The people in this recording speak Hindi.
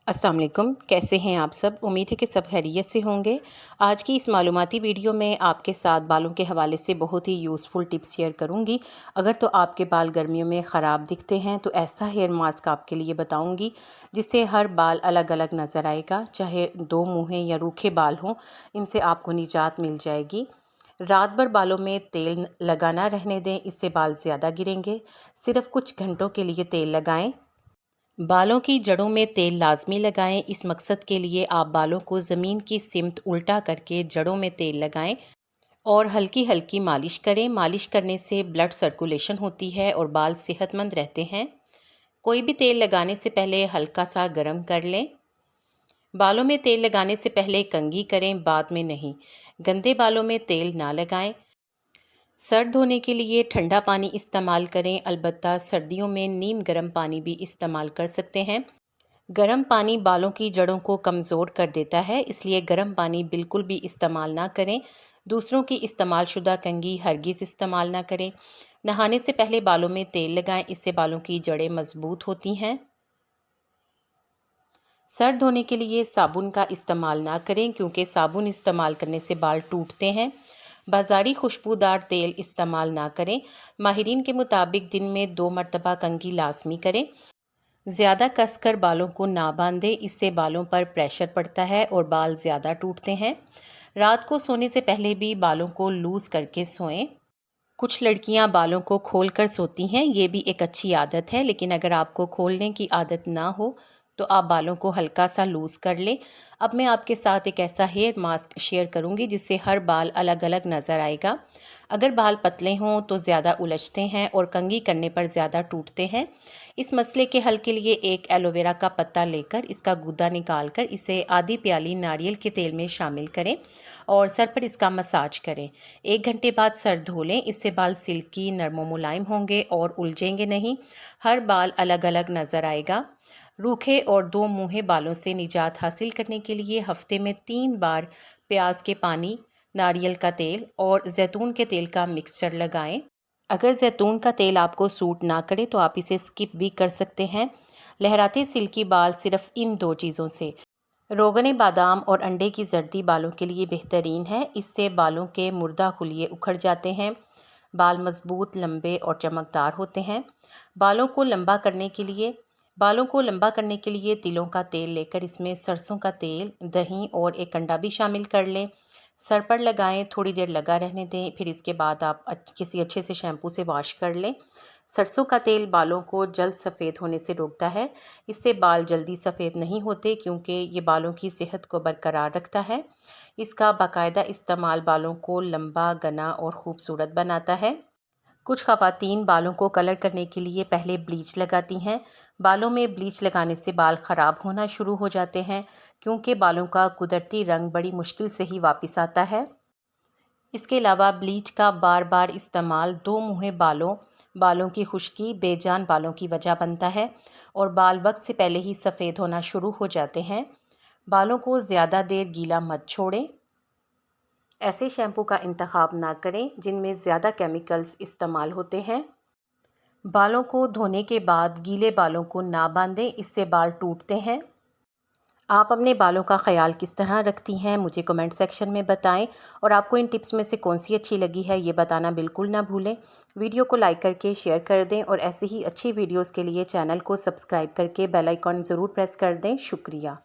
अस्सलाम वालेकुम। कैसे हैं आप सब? उम्मीद है कि सब खैरियत से होंगे। आज की इस मालूमाती वीडियो में आपके साथ बालों के हवाले से बहुत ही यूज़फुल टिप्स शेयर करूंगी। अगर तो आपके बाल गर्मियों में ख़राब दिखते हैं तो ऐसा हेयर मास्क आपके लिए बताऊंगी जिससे हर बाल अलग अलग नज़र आएगा। चाहे दो मुँहे या रूखे बाल हों, इनसे आपको निजात मिल जाएगी। रात भर बालों में तेल लगाना रहने दें, इससे बाल ज़्यादा गिरेंगे। सिर्फ कुछ घंटों के लिए तेल लगाएं। बालों की जड़ों में तेल लाजमी लगाएं। इस मकसद के लिए आप बालों को ज़मीन की सिमत उल्टा करके जड़ों में तेल लगाएं और हल्की हल्की मालिश करें। मालिश करने से ब्लड सर्कुलेशन होती है और बाल सेहतमंद रहते हैं। कोई भी तेल लगाने से पहले हल्का सा गर्म कर लें। बालों में तेल लगाने से पहले कंघी करें, बाद में नहीं। गंदे बालों में तेल ना लगाएं। सर धोने के लिए ठंडा पानी इस्तेमाल करें, अलबत्ता सर्दियों में नीम गर्म पानी भी इस्तेमाल कर सकते हैं। गर्म पानी बालों की जड़ों को कमज़ोर कर देता है, इसलिए गर्म पानी बिल्कुल भी इस्तेमाल ना करें। दूसरों की इस्तेमाल शुदा कंघी हरगिज़ इस्तेमाल ना करें। नहाने से पहले बालों में तेल लगाएं, इससे बालों की जड़ें मजबूत होती हैं। सर धोने के लिए साबुन का इस्तेमाल ना करें, क्योंकि साबुन इस्तेमाल करने से बाल टूटते हैं। बाज़ारी खुशबूदार तेल इस्तेमाल ना करें। माहिरीन के मुताबिक दिन में 2 मरतबा कंघी लाजमी करें। ज़्यादा कसकर बालों को ना बांधें, इससे बालों पर प्रेशर पड़ता है और बाल ज़्यादा टूटते हैं। रात को सोने से पहले भी बालों को लूज़ करके सोएं। कुछ लड़कियां बालों को खोल कर सोती हैं, ये भी एक अच्छी आदत है, लेकिन अगर आपको खोलने की आदत ना हो तो आप बालों को हल्का सा लूज़ कर लें। अब मैं आपके साथ एक ऐसा हेयर मास्क शेयर करूंगी जिससे हर बाल अलग अलग नज़र आएगा। अगर बाल पतले हों तो ज़्यादा उलझते हैं और कंघी करने पर ज़्यादा टूटते हैं। इस मसले के हल के लिए एक एलोवेरा का पत्ता लेकर इसका गूदा निकाल कर इसे आधी प्याली नारियल के तेल में शामिल करें और सर पर इसका मसाज करें। 1 घंटे बाद सर धो लें, इससे बाल सिल्की नरम मुलायम होंगे और उलझेंगे नहीं। हर बाल अलग अलग नज़र आएगा। रूखे और दो मुँहे बालों से निजात हासिल करने के लिए हफ्ते में 3 बार प्याज के पानी, नारियल का तेल और जैतून के तेल का मिक्सचर लगाएं। अगर जैतून का तेल आपको सूट ना करे तो आप इसे स्किप भी कर सकते हैं। लहराते सिल्की बाल सिर्फ इन 2 चीज़ों से, रोगन बादाम और अंडे की जर्दी, बालों के लिए बेहतरीन है। इससे बालों के मुर्दा हुलिये उखड़ जाते हैं। बाल मजबूत, लंबे और चमकदार होते हैं। बालों को लंबा करने के लिए बालों को लंबा करने के लिए तिलों का तेल लेकर इसमें सरसों का तेल, दही और एक अंडा भी शामिल कर लें। सर पर लगाएं, थोड़ी देर लगा रहने दें, फिर इसके बाद आप किसी अच्छे से शैम्पू से वॉश कर लें। सरसों का तेल बालों को जल्द सफ़ेद होने से रोकता है। इससे बाल जल्दी सफ़ेद नहीं होते, क्योंकि ये बालों की सेहत को बरकरार रखता है। इसका बाकायदा इस्तेमाल बालों को लंबा, घना और ख़ूबसूरत बनाता है। कुछ ख़वातीन बालों को कलर करने के लिए पहले ब्लीच लगाती हैं। बालों में ब्लीच लगाने से बाल ख़राब होना शुरू हो जाते हैं, क्योंकि बालों का कुदरती रंग बड़ी मुश्किल से ही वापस आता है। इसके अलावा ब्लीच का बार बार इस्तेमाल दो मुँहे बालों बालों की खुश्की, बेजान बालों की वजह बनता है और बाल वक्त से पहले ही सफ़ेद होना शुरू हो जाते हैं। बालों को ज़्यादा देर गीला मत छोड़ें। ऐसे शैम्पू का इंतखाब ना करें जिनमें ज़्यादा केमिकल्स इस्तेमाल होते हैं। बालों को धोने के बाद गीले बालों को ना बांधें, इससे बाल टूटते हैं। आप अपने बालों का ख्याल किस तरह रखती हैं, मुझे कमेंट सेक्शन में बताएं और आपको इन टिप्स में से कौन सी अच्छी लगी है ये बताना बिल्कुल ना भूलें। वीडियो को लाइक करके शेयर कर दें और ऐसी ही अच्छी वीडियोस के लिए चैनल को सब्सक्राइब करके बेल आइकॉन ज़रूर प्रेस कर दें। शुक्रिया।